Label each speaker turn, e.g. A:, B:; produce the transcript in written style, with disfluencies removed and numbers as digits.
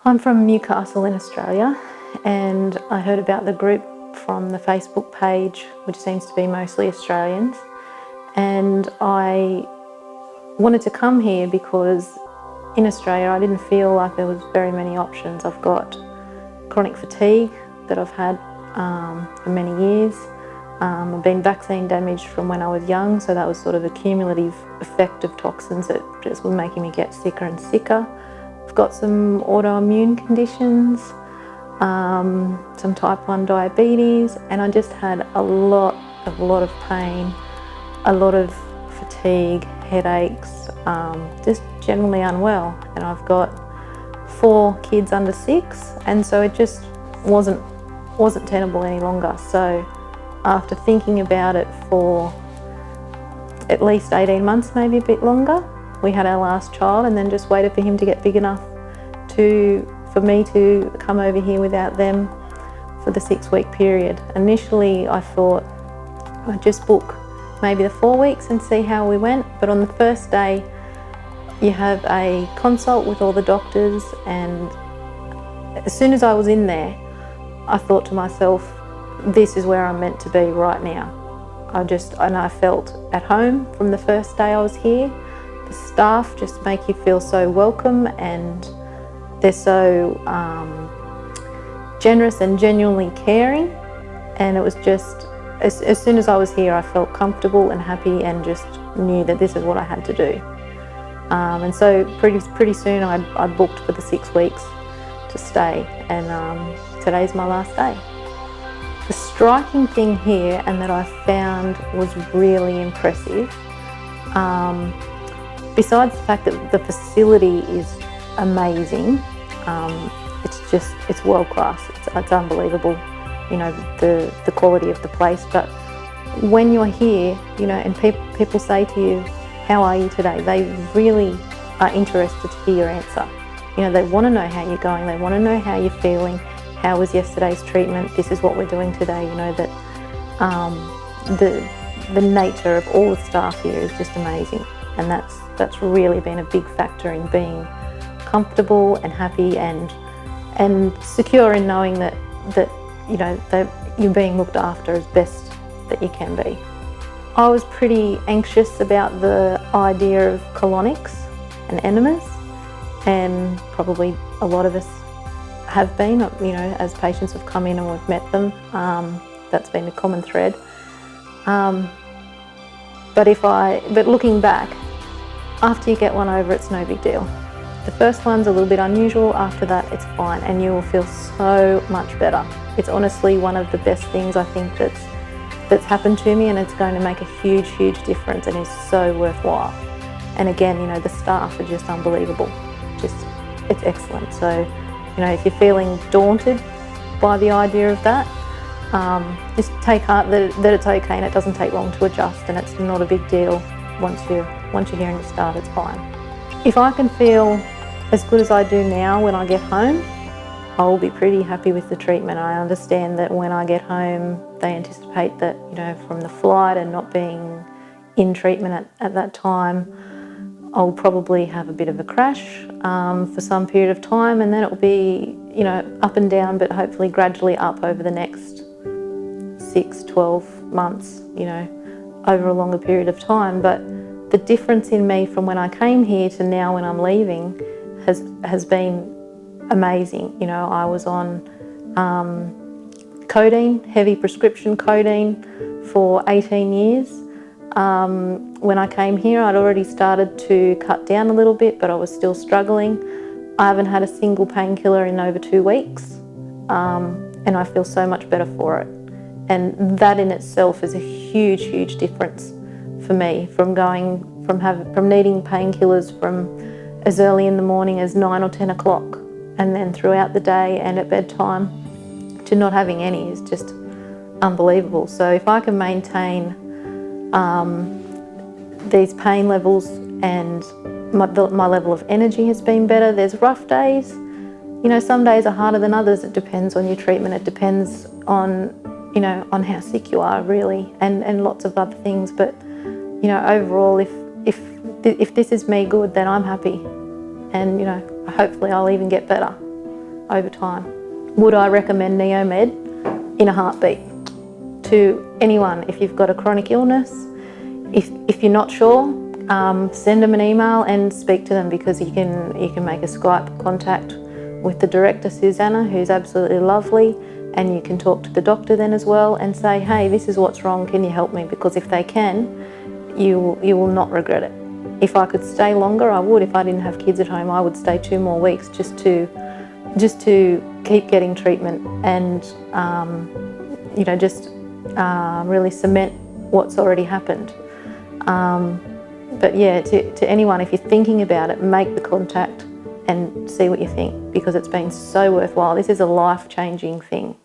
A: I'm from Newcastle in Australia, and I heard about the group from the Facebook page, which seems to be mostly Australians, and I wanted to come here because in Australia I didn't feel like there was very many options. I've got chronic fatigue that I've had for many years. I've been vaccine damaged from when I was young, so that was sort of a cumulative effect of toxins that just was making me get sicker and sicker. I've got some autoimmune conditions, some type 1 diabetes, and I just had a lot of pain, a lot of fatigue, headaches, just generally unwell. And I've got 4 kids under 6, and so it just wasn't tenable any longer. So after thinking about it for at least 18 months, maybe a bit longer, we had our last child and then just waited for him to get big enough for me to come over here without them for the 6-week period. Initially I thought I'd just book maybe the 4 weeks and see how we went, but on the first day you have a consult with all the doctors, and as soon as I was in there I thought to myself, this is where I'm meant to be right now. I felt at home from the first day I was here. The staff just make you feel so welcome, and they're so generous and genuinely caring. And it was just, as soon as I was here, I felt comfortable and happy and just knew that this is what I had to do. And so pretty soon I booked for the 6 weeks to stay, and today's my last day. The striking thing here, and that I found was really impressive, besides the fact that the facility is amazing, it's world class. It's unbelievable, you know, the quality of the place. But when you're here, you know, and people say to you, "How are you today?" They really are interested to hear your answer. You know, they want to know how you're going. They want to know how you're feeling. How was yesterday's treatment? This is what we're doing today. You know, that the nature of all the staff here is just amazing, and that's really been a big factor in being comfortable and happy and secure in knowing that you know that you're being looked after as best that you can be. I was pretty anxious about the idea of colonics and enemas, and probably a lot of us have been, you know, as patients have come in and we've met them. That's been a common thread. But looking back, after you get one over, it's no big deal. The first one's a little bit unusual. After that, it's fine, and you will feel so much better. It's honestly one of the best things I think that's happened to me, and it's going to make a huge difference, and is so worthwhile. And again, you know, the staff are just unbelievable. It's excellent. So, you know, if you're feeling daunted by the idea of that, just take heart that it's okay, and it doesn't take long to adjust, and it's not a big deal. Once you're here and you start, it's fine. If I can feel as good as I do now when I get home, I'll be pretty happy with the treatment. I understand that when I get home, they anticipate that, you know, from the flight and not being in treatment at that time, I'll probably have a bit of a crash for some period of time, and then it'll be, you know, up and down, but hopefully gradually up over the next 6-12 months, you know, over a longer period of time. But the difference in me from when I came here to now when I'm leaving has been amazing. You know, I was on codeine, heavy prescription codeine, for 18 years. When I came here, I'd already started to cut down a little bit, but I was still struggling. I haven't had a single painkiller in over 2 weeks, and I feel so much better for it. And that in itself is a huge difference for me, from needing painkillers from as early in the morning as 9 or 10 o'clock, and then throughout the day and at bedtime, to not having any is just unbelievable. So if I can maintain these pain levels, and my level of energy has been better. There's rough days, you know, some days are harder than others. It depends on your treatment. It depends on, you know, on how sick you are really, and lots of other things. But, you know, overall, if this is me good, then I'm happy, and, you know, hopefully I'll even get better. over time. Would I recommend Neomed? In a heartbeat. To anyone, if you've got a chronic illness, if you're not sure, send them an email and speak to them, because you can make a Skype contact with the director, Susanna, who's absolutely lovely, and you can talk to the doctor then as well and say, hey, this is what's wrong, can you help me? Because if they can, you will not regret it. If I could stay longer, I would. If I didn't have kids at home, I would stay 2 more weeks just to keep getting treatment and really cement what's already happened. But yeah, to anyone, if you're thinking about it, make the contact and see what you think, because it's been so worthwhile. This is a life-changing thing.